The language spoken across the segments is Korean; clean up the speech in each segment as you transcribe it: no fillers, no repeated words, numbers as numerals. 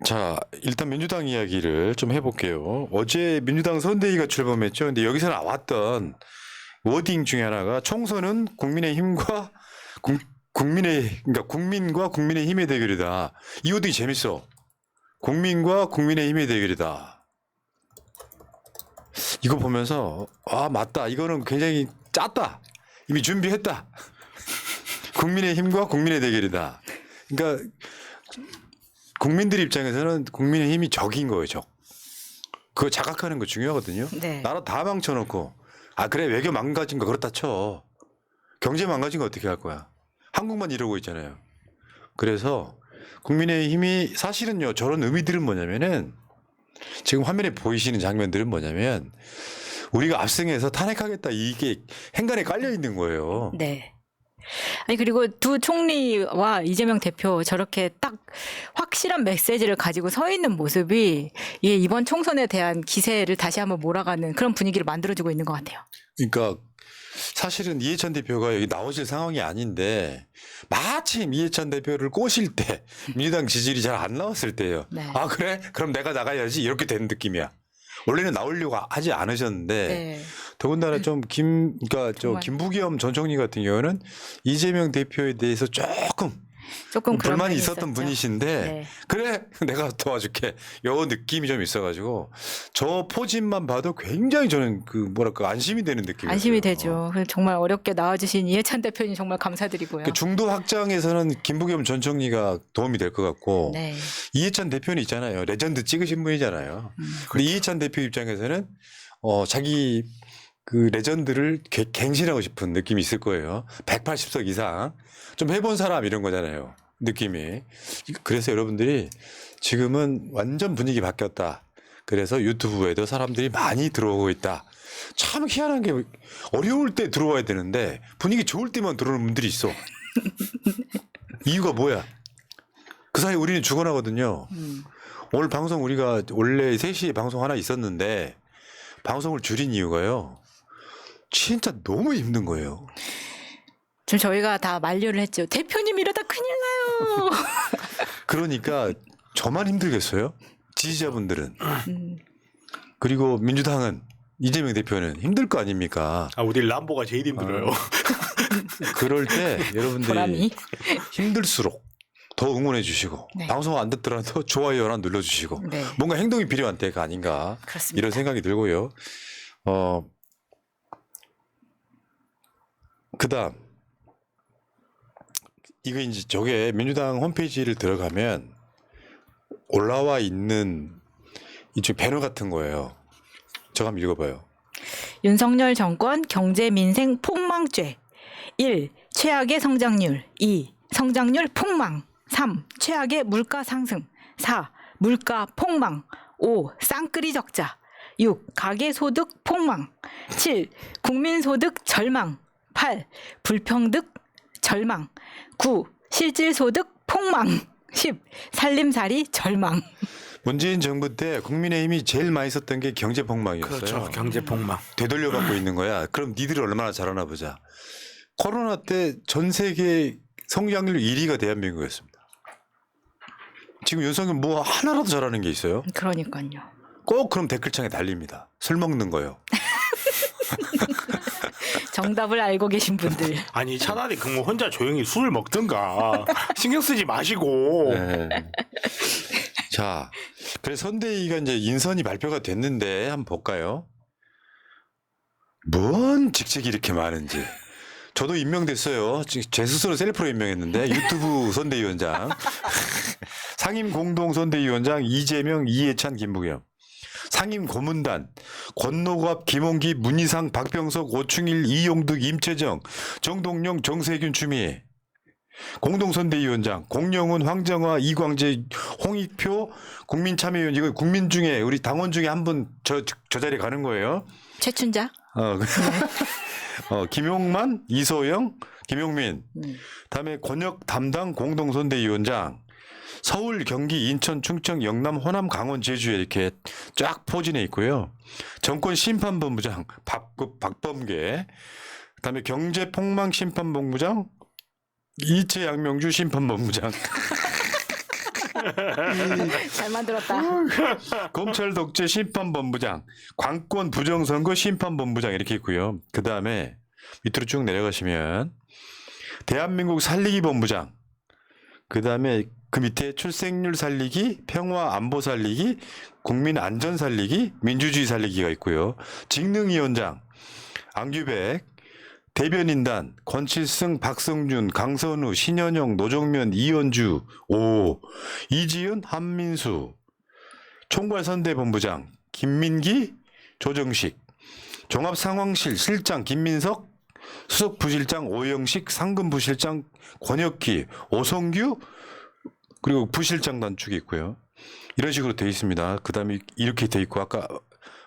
자, 일단 민주당 이야기를 좀 해볼게요. 어제 민주당 선대위가 출범했죠. 근데 여기서 나왔던 워딩 중에 하나가 총선은 국민의힘과 그러니까 국민과 국민의힘의 대결이다. 이 워딩이 재밌어. 국민과 국민의힘의 대결이다. 이거 보면서 아 맞다. 이거는 굉장히 짰다. 이미 준비했다. 국민의힘과 국민의 대결이다. 그러니까 국민들 입장에서는 국민의힘이 적인 거예요, 적. 그거 자각하는 거 중요하거든요. 네. 나라 다 망쳐놓고 아 그래 외교 망가진 거 그렇다 쳐. 경제 망가진 거 어떻게 할 거야. 한국만 이러고 있잖아요. 그래서 국민의힘이 사실은요 저런 의미들은 뭐냐면은 지금 화면에 보이시는 장면들은 뭐냐면 우리가 압승해서 탄핵하겠다 이게 행간에 깔려 있는 거예요. 네. 아니 그리고 두 총리와 이재명 대표 저렇게 딱 확실한 메시지를 가지고 서 있는 모습이 예, 이번 총선에 대한 기세를 다시 한번 몰아가는 그런 분위기를 만들어주고 있는 것 같아요. 그러니까 사실은 이해찬 대표가 여기 나오실 상황이 아닌데 마침 이해찬 대표를 꼬실 때 민주당 지지율이 잘 안 나왔을 때예요. 네. 아 그래? 그럼 내가 나가야지 이렇게 되는 느낌이야. 원래는 나오려고 하지 않으셨는데 네. 더군다나 좀 그러니까 저 정말. 김부겸 전 총리 같은 경우는 이재명 대표에 대해서 조금 그런 불만이 면이 있었던 있었죠. 분이신데 네. 그래 내가 도와줄게 요 느낌이 좀 있어가지고 저 포진만 봐도 굉장히 저는 그 뭐랄까 안심이 되는 느낌이에요. 안심이 되죠. 그래서 정말 어렵게 나와주신 이해찬 대표님 정말 감사드리고요. 그 중도 확장에서는 김부겸 전 총리가 도움이 될 것 같고 네. 이해찬 대표는 있잖아요. 레전드 찍으신 분이잖아요. 근데 이해찬 대표 입장에서는 자기 그 레전드를 갱신하고 싶은 느낌이 있을 거예요. 180석 이상 좀 해본 사람 이런 거잖아요. 느낌이. 그래서 여러분들이 지금은 완전 분위기 바뀌었다. 그래서 유튜브에도 사람들이 많이 들어오고 있다. 참 희한한 게 어려울 때 들어와야 되는데 분위기 좋을 때만 들어오는 분들이 있어. 이유가 뭐야? 그 사이 우리는 죽어나거든요. 오늘 방송 우리가 원래 3시에 방송 하나 있었는데 방송을 줄인 이유가요. 진짜 너무 힘든 거예요. 지금 저희가 다 만류를 했죠. 대표님 이러다 큰일 나요. 그러니까 저만 힘들겠어요? 지지자분들은. 음. 그리고 민주당은 이재명 대표는 힘들 거 아닙니까? 아, 우리 람보가 제일 힘들어요. 그럴 때 여러분들이 보람이. 힘들수록 더 응원해 주시고 네. 방송 안 듣더라도 좋아요 하나 눌러주시고 네. 뭔가 행동이 필요한 때가 아닌가 그렇습니다. 이런 생각이 들고요. 그다음 이거 이제 저게 민주당 홈페이지를 들어가면 올라와 있는 이쪽 배너 같은 거예요. 저거 한번 읽어봐요. 윤석열 정권 경제 민생 폭망죄. 1. 최악의 성장률. 2. 성장률 폭망. 3. 최악의 물가 상승. 4. 물가 폭망. 5. 쌍끌이 적자. 6. 가계소득 폭망. 7. 국민소득 절망. 8. 불평등 절망. 9. 실질소득 폭망. 10. 살림살이 절망. 문재인 정부 때 국민의힘이 제일 많이 썼던 게 경제폭망이었어요. 그렇죠. 경제폭망. 되돌려받고 있는 거야. 그럼 니들이 얼마나 잘하나 보자. 코로나 때 전 세계 성장률 1위가 대한민국이었습니다. 지금 윤석열 뭐 하나라도 잘하는 게 있어요? 그러니까요. 꼭 그럼 댓글창에 달립니다. 술 먹는 거요. 정답을 알고 계신 분들. 아니 차라리 그뭐 혼자 조용히 술을 먹든가 신경 쓰지 마시고. 네. 자, 그래서 선대위가 이제 인선이 발표가 됐는데 한번 볼까요? 뭔 직책이 이렇게 많은지. 저도 임명됐어요. 제 스스로 셀프로 임명했는데 유튜브 선대위원장, 상임 공동 선대위원장 이재명, 이해찬, 김부겸, 상임 고문단 권노갑, 김홍기, 문희상, 박병석, 오충일, 이용득, 임채정, 정동영, 정세균, 추미애. 공동선대위원장 공영훈, 황정화, 이광재, 홍익표 국민참여위원. 이거 국민 중에 우리 당원 중에 한 분 저 자리에 가는 거예요. 최춘자. 김용만, 이소영, 김용민. 다음에 권역 담당 공동선대위원장 서울, 경기, 인천, 충청, 영남, 호남, 강원, 제주에 이렇게 쫙 포진해 있고요. 정권심판본부장 박범계, 그다음에 경제폭망심판본부장 이채양명주 심판본부장. 잘 만들었다. 검찰 독재 심판본부장, 관권 부정선거 심판본부장 이렇게 있고요. 그 다음에 밑으로 쭉 내려가시면 대한민국 살리기 본부장, 그 다음에 그 밑에 출생률 살리기, 평화 안보 살리기, 국민 안전 살리기, 민주주의 살리기가 있고요. 직능위원장, 안규백, 대변인단, 권칠승, 박성준, 강선우, 신현영, 노정면, 이현주, 이지은, 한민수, 총괄선대본부장, 김민기, 조정식, 종합상황실 실장, 김민석, 수석부실장, 오영식, 상근부실장, 권혁기, 오성규, 그리고 부실장 단축이 있고요. 이런 식으로 되어 있습니다. 그 다음에 이렇게 되어 있고, 아까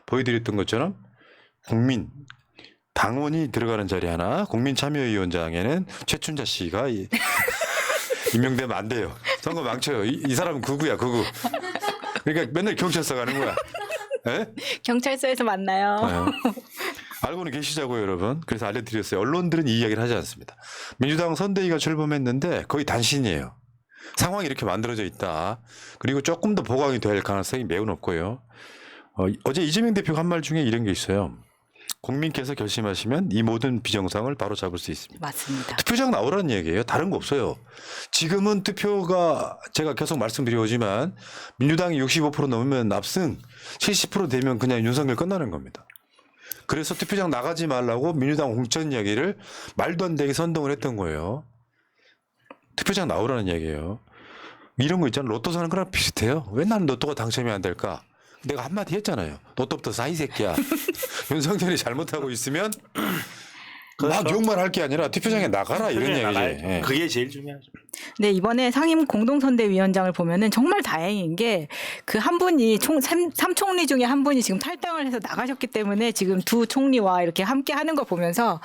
보여드렸던 것처럼 국민, 당원이 들어가는 자리 하나, 국민참여위원장에는 최춘자 씨가 임명되면 안 돼요. 선거 망쳐요. 이 사람은 극우야, 극우. 그러니까 맨날 경찰서 가는 거야. 에? 경찰서에서 만나요. 네. 알고는 계시자고요, 여러분. 그래서 알려드렸어요. 언론들은 이 이야기를 하지 않습니다. 민주당 선대위가 출범했는데 거의 단신이에요. 상황이 이렇게 만들어져 있다. 그리고 조금 더 보강이 될 가능성이 매우 높고요. 어제 이재명 대표가 한 말 중에 이런 게 있어요. 국민께서 결심하시면 이 모든 비정상을 바로 잡을 수 있습니다. 맞습니다. 투표장 나오라는 얘기예요. 다른 거 없어요. 지금은 투표가 제가 계속 말씀드려오지만 민주당이 65% 넘으면 압승, 70% 되면 그냥 윤석열 끝나는 겁니다. 그래서 투표장 나가지 말라고 민주당 공천 이야기를 말도 안 되게 선동을 했던 거예요. 투표장 나오라는 얘기예요. 이런 거 있잖아요. 로또 사는 거랑 비슷해요. 왜 나는 로또가 당첨이 안 될까? 내가 한마디 했잖아요. 로또부터 사, 이 새끼야. 윤석열이 잘못하고 있으면 막 그렇죠. 욕만 할 게 아니라 투표장에 나가라 이런 투표장에 얘기지. 나가야죠. 예. 그게 제일 중요하죠. 네, 이번에 상임 공동선대위원장을 보면은 정말 다행인 게 그 한 분이 삼총리 중에 한 분이 지금 탈당을 해서 나가셨기 때문에 지금 두 총리와 이렇게 함께 하는 거 보면서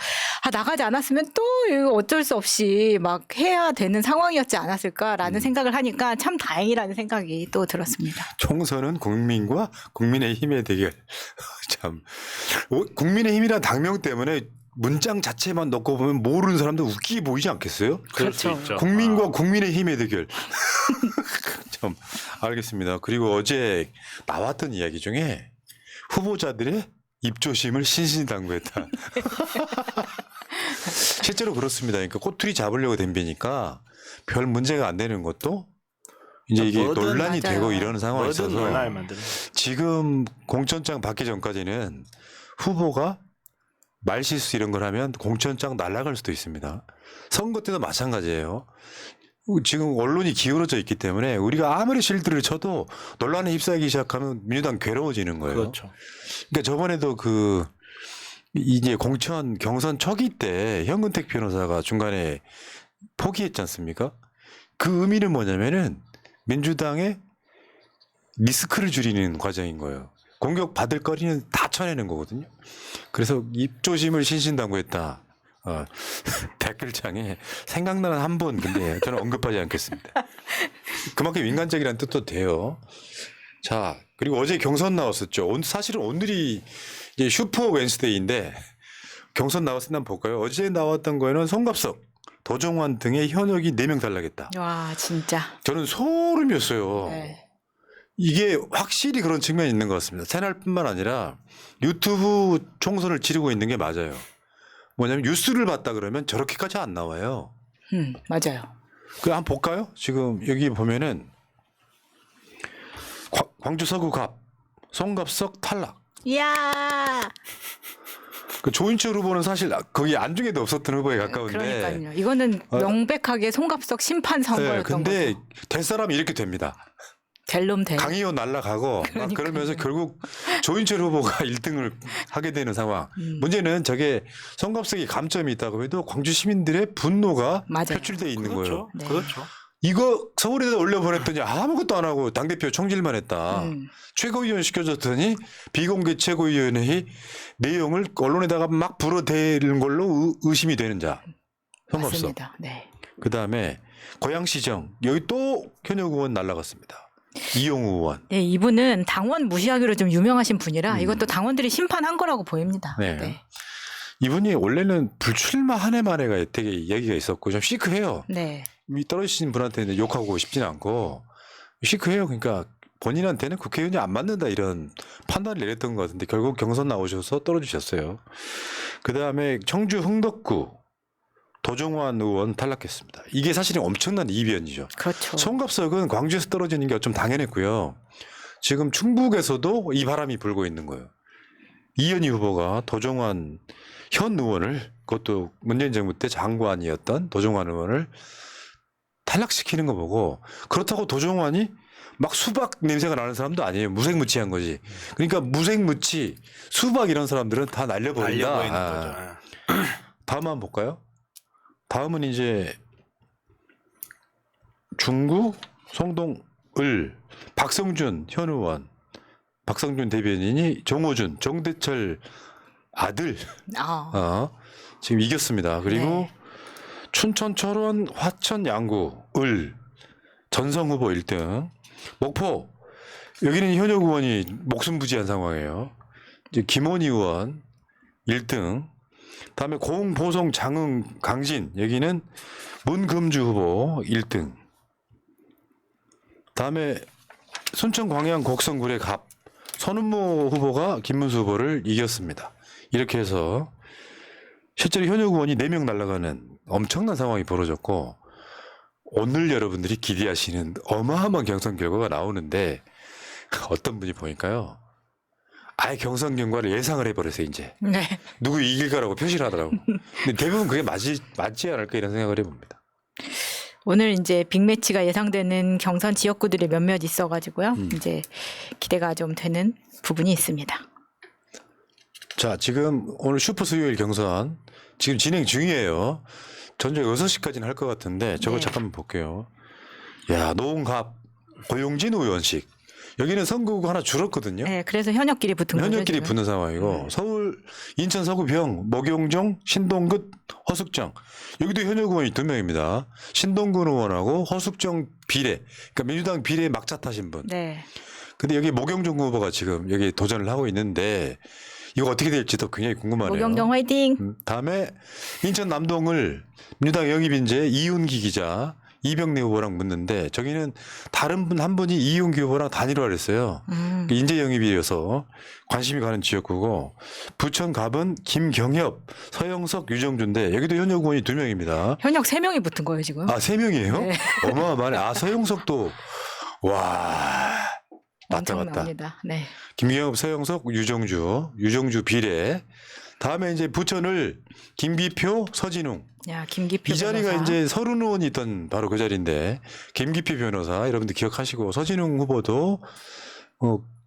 나가지 않았으면 또 이거 어쩔 수 없이 막 해야 되는 상황이었지 않았을까라는 생각을 하니까 참 다행이라는 생각이 또 들었습니다. 총선은 국민과 국민의힘의 대결. 참 국민의힘이란 당명 때문에 문장 자체만 넣고 보면 모르는 사람도 웃기게 보이지 않겠어요? 그럴 수 그렇죠. 있죠. 국민과 국민의힘의 대결. 참 알겠습니다. 그리고 어제 나왔던 이야기 중에 후보자들의 입조심을 신신당부했다. 실제로 그렇습니다. 그러니까 꼬투리 잡으려고 덤비니까 별 문제가 안 되는 것도 이제 이게 뭐든 논란이 맞아요. 되고 이러는 상황이 뭐든 있어서 논란을 만드는. 지금 공천장 받기 전까지는 후보가 말실수 이런 걸 하면 공천장 날아갈 수도 있습니다. 선거 때도 마찬가지예요. 지금 언론이 기울어져 있기 때문에 우리가 아무리 실드를 쳐도 논란에 휩싸이기 시작하면 민주당 괴로워지는 거예요. 그렇죠. 그러니까 저번에도 그 이제 공천 경선 초기 때 현근택 변호사가 중간에 포기했지 않습니까? 그 의미는 뭐냐면은 민주당의 리스크를 줄이는 과정인 거예요. 공격 받을 거리는 다 쳐내는 거거든요. 그래서 입조심을 신신당부했다. 댓글창에 생각나는 한 분, 근데 저는 언급하지 않겠습니다. 그만큼 인간적이라는 뜻도 돼요. 자, 그리고 어제 경선 나왔었죠. 사실은 오늘이 이제 슈퍼 웬스데이인데 경선 나왔으면 한번 볼까요? 어제 나왔던 거에는 송갑석, 도정환 등의 현역이 4명 탈락했다. 와, 진짜. 저는 소름이었어요. 네. 이게 확실히 그런 측면이 있는 것 같습니다. 채널뿐만 아니라 유튜브 총선을 치르고 있는 게 맞아요. 뭐냐면 뉴스를 봤다 그러면 저렇게까지 안 나와요. 맞아요. 그 한번 볼까요? 지금 여기 보면은 광주 서구갑 송갑석 탈락. 이야. 그 조인철 후보는 사실 거기 안중에도 없었던 후보에 가까운데. 그러니까요. 이거는 명백하게 송갑석 심판 선거였던 네, 근데 거죠. 될 사람이 이렇게 됩니다. 될 놈 돼. 강의원 날라가고 막 그러면서 결국 조인철 후보가 1등을 하게 되는 상황. 문제는 저게 송갑석이 감점이 있다고 해도 광주 시민들의 분노가 맞아요. 표출돼 있는 거예요. 그렇죠. 네. 그렇죠. 이거 서울에다 올려보냈더니 아무것도 안 하고 당대표 총질만 했다. 최고위원 시켜줬더니 비공개 최고위원회의 내용을 언론에다가 막 불어대는 걸로 의심이 되는 자. 송갑석. 맞습니다. 네. 그다음에 고양시정 여기 또 현역 의원 날라갔습니다. 이용우 의원. 네, 이분은 당원 무시하기로 좀 유명하신 분이라 이것도 당원들이 심판한 거라고 보입니다. 네. 이분이 원래는 불출마 한 해 만에가 되게 얘기가 있었고 좀 시크해요. 네. 이 떨어지신 분한테는 욕하고 싶지는 않고 시크해요. 그러니까 본인한테는 국회의원이 안 맞는다 이런 판단을 내렸던 것 같은데 결국 경선 나오셔서 떨어지셨어요. 그다음에 청주 흥덕구 도종환 의원 탈락했습니다. 이게 사실은 엄청난 이변이죠. 그렇죠. 송갑석은 광주에서 떨어지는 게 좀 당연했고요. 지금 충북에서도 이 바람이 불고 있는 거예요. 이현희 후보가 도종환 현 의원을, 그것도 문재인 정부 때 장관이었던 도종환 의원을 탈락시키는 거 보고, 그렇다고 도종환이 막 수박 냄새가 나는 사람도 아니에요. 무색무취한 거지. 그러니까 무색무취, 수박 이런 사람들은 다 날려버린다. 날려버리는 거죠. 다음 한번 볼까요? 다음은 이제 중구 송동을 박성준 현 의원, 박성준 대변인이 정호준 정대철 아들 지금 이겼습니다. 그리고 네. 춘천 철원 화천 양구 을 전성 후보 1등. 목포 여기는 현역 의원이 목숨부지한 상황이에요. 이제 김원희 의원 1등. 다음에 고흥 보성 장흥 강진 여기는 문금주 후보 1등. 다음에 순천 광양 곡성 구례 갑 선운모 후보가 김문수 후보를 이겼습니다. 이렇게 해서 실제로 현역 의원이 4명 날아가는 엄청난 상황이 벌어졌고, 오늘 여러분들이 기대하시는 어마어마한 경선 결과가 나오는데 어떤 분이 보니까요, 아예 경선 결과를 예상을 해버렸어요. 이제 네. 누구 이길 거라고 표시를 하더라고. 근데 대부분 그게 맞지 않을까 이런 생각을 해봅니다. 오늘 이제 빅매치가 예상되는 경선 지역구들이 몇몇 있어가지고요. 이제 기대가 좀 되는 부분이 있습니다. 자, 지금 오늘 슈퍼 수요일 경선 지금 진행 중이에요. 전적 6시까지는 할 것 같은데 저거 네. 잠깐만 볼게요. 야, 노홍갑 고용진 의원식. 여기는 선거구가 하나 줄었거든요. 네, 그래서 현역끼리 붙은 거죠. 현역끼리 지금. 붙는 상황이고, 서울 인천 서구병 목용종 신동근 허숙정 여기도 현역 의원이 2명입니다. 신동근 의원하고 허숙정 비례, 그러니까 민주당 비례 막차 타신 분. 네. 근데 여기 목용종 후보가 지금 여기 도전을 하고 있는데 이거 어떻게 될지도 굉장히 궁금하네요. 모경정 화이팅. 다음에 인천 남동을 민주당 영입인재 이윤기 기자 이병래 후보랑 묻는데, 저기는 다른 분 한 분이 이윤기 후보랑 단일화를 했어요. 인재 영입이어서 관심이 가는 지역구고, 부천 갑은 김경협, 서영석, 유정준인데 여기도 현역 의원이 2명입니다. 현역 3명이 붙은 거예요 지금. 아, 3명이에요? 네. 어마어마하네. 아, 서영석도 와 맞다. 엄청납니다. 네. 김경협, 서영석, 유정주 비례. 다음에 이제 부천을 김기표, 서진웅. 야, 김기표 이 자리가 변호사. 이제 서른 의원이 있던 바로 그 자리인데, 김기표 변호사 여러분들 기억하시고, 서진웅 후보도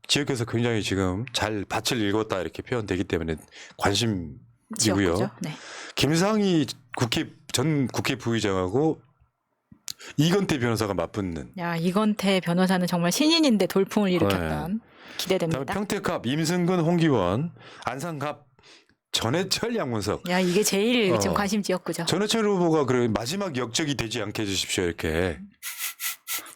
지역에서 굉장히 지금 잘 밭을 읽었다 이렇게 표현되기 때문에 관심이고요. 지역구죠. 네. 김상희 전 국회 부의장하고 이건태 변호사가 맞붙는. 야, 이건태 변호사는 정말 신인인데 돌풍을 일으켰던 다음에 기대됩니다. 평택갑 임승근, 홍기원, 안산갑 전해철, 양문석. 야, 이게 제일 지금 어. 관심 지역구죠. 전해철 후보가 그래 마지막 역적이 되지 않게 해주십시오 이렇게.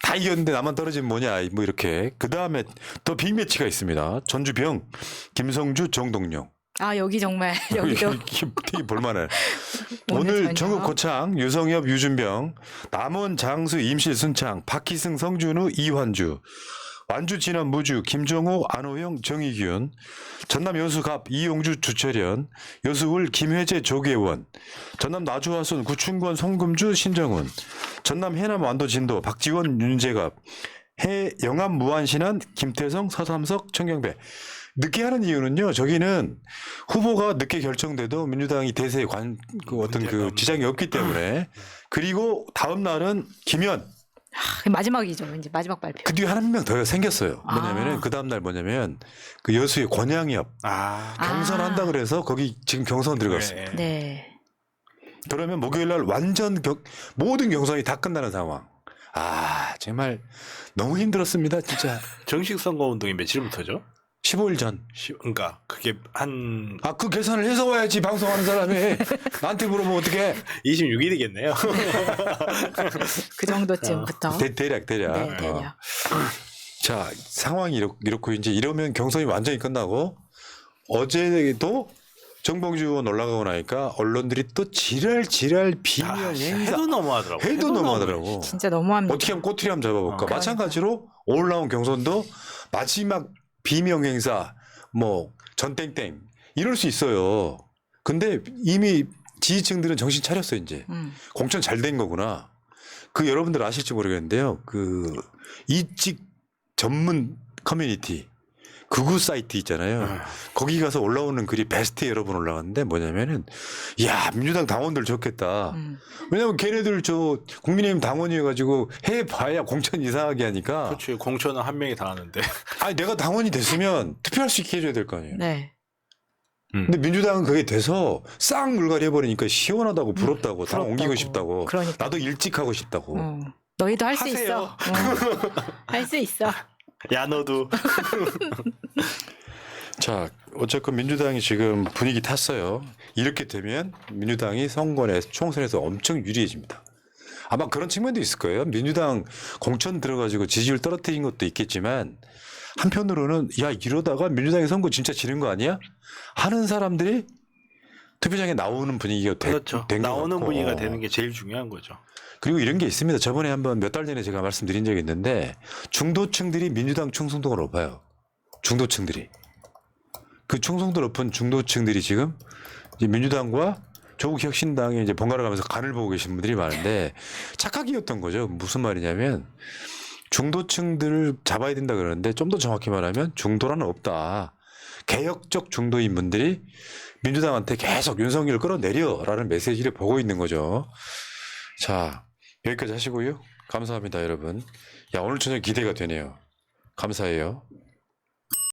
다 이겼는데 나만 떨어지면 뭐냐 뭐 이렇게. 그 다음에 또 빅매치가 있습니다. 전주병 김성주, 정동영. 아, 여기 정말 여기도 되게 볼만해. 오늘 오늘 저녁. 전국 고창 유성엽, 유준병, 남원, 장수, 임실, 순창, 박희승, 성준우, 이환주, 완주, 진원, 무주, 김정호, 안호영, 정의균, 전남 여수갑 이용주, 주철현, 여수울 김회재, 조계원, 전남 나주화순 구충권, 송금주, 신정훈, 전남 해남 완도 진도 박지원, 윤재갑, 영암 무안신안 김태성, 서삼석, 청경배. 늦게 하는 이유는요. 저기는 후보가 늦게 결정돼도 민주당이 대세에 어떤 그 지장이 없기 때문에. 그리고 다음 날은 김현. 마지막이죠. 이제 마지막 발표. 그 뒤에 한 명 더 생겼어요. 뭐냐면은 아. 그 다음 날 뭐냐면 그 여수의 권양엽 경선한다 그래서 거기 지금 경선 들어갔어요. 네. 그러면 목요일 날 완전 모든 경선이 다 끝나는 상황. 아, 정말 너무 힘들었습니다. 진짜. 정식 선거운동이 며칠부터죠? 15일 전. 그러니까 그게 한 아, 그 계산을 해서 와야지 방송하는 사람이. 나한테 물어보면 어떡해. 26일이겠네요. 그 정도쯤부터. 대략. 네, 대략. 자, 상황이 이렇고 이제 이러면 경선이 완전히 끝나고, 어제도 정봉주 의원 올라가고 나니까 언론들이 또 지랄 비명 행사 해도 너무하더라고. 해도 너무하더라고. 진짜 너무합니다. 어떻게 하면 꼬투리 한번 잡아볼까. 그러니까. 마찬가지로 올라온 경선도 마지막 비명 행사 뭐 전땡땡 이럴 수 있어요. 근데 이미 지지층들은 정신 차렸어요 이제. 공천 잘 된 거구나. 그 여러분들 아실지 모르겠는데요. 그 이직 전문 커뮤니티 극우 사이트 있잖아요. 거기 가서 올라오는 글이 베스트에 여러 번 올라갔는데 뭐냐면은 야 민주당 당원들 좋겠다. 왜냐면 걔네들 저 국민의힘 당원이어가지고 해봐야 공천 이상하게 하니까. 그렇지. 공천은 한 명이 다 하는데. 아니 내가 당원이 됐으면 투표할 수 있게 해줘야 될 거 아니에요. 네. 근데 민주당은 그게 돼서 싹 물갈이 해버리니까 시원하다고 부럽다고 당 부럽다고. 옮기고 싶다고. 그러니까. 나도 일찍 하고 싶다고. 너희도 할 수 하세요. 있어. 할 수 있어. 야 너도. 자, 어쨌건 민주당이 지금 분위기 탔어요. 이렇게 되면 민주당이 선거에서 총선에서 엄청 유리해집니다. 아마 그런 측면도 있을 거예요. 민주당 공천 들어가지고 지지율 떨어뜨린 것도 있겠지만 한편으로는 야 이러다가 민주당이 선거 진짜 지는 거 아니야? 하는 사람들이 투표장에 나오는 분위기가 그렇죠. 된 것 나오는 같고. 분위기가 되는 게 제일 중요한 거죠. 그리고 이런 게 있습니다. 저번에 한번 몇 달 전에 제가 말씀드린 적이 있는데 중도층들이 민주당 충성도가 높아요. 중도층들이. 그 충성도 높은 중도층들이 지금 이제 민주당과 조국 혁신당에 이제 번갈아 가면서 간을 보고 계신 분들이 많은데 착각이었던 거죠. 무슨 말이냐면 중도층들을 잡아야 된다 그러는데 좀 더 정확히 말하면 중도라는 없다. 개혁적 중도인 분들이 민주당한테 계속 윤석열을 끌어내려라는 메시지를 보고 있는 거죠. 자, 여기까지 하시고요. 감사합니다, 여러분. 야, 오늘 저녁 기대가 되네요. 감사해요.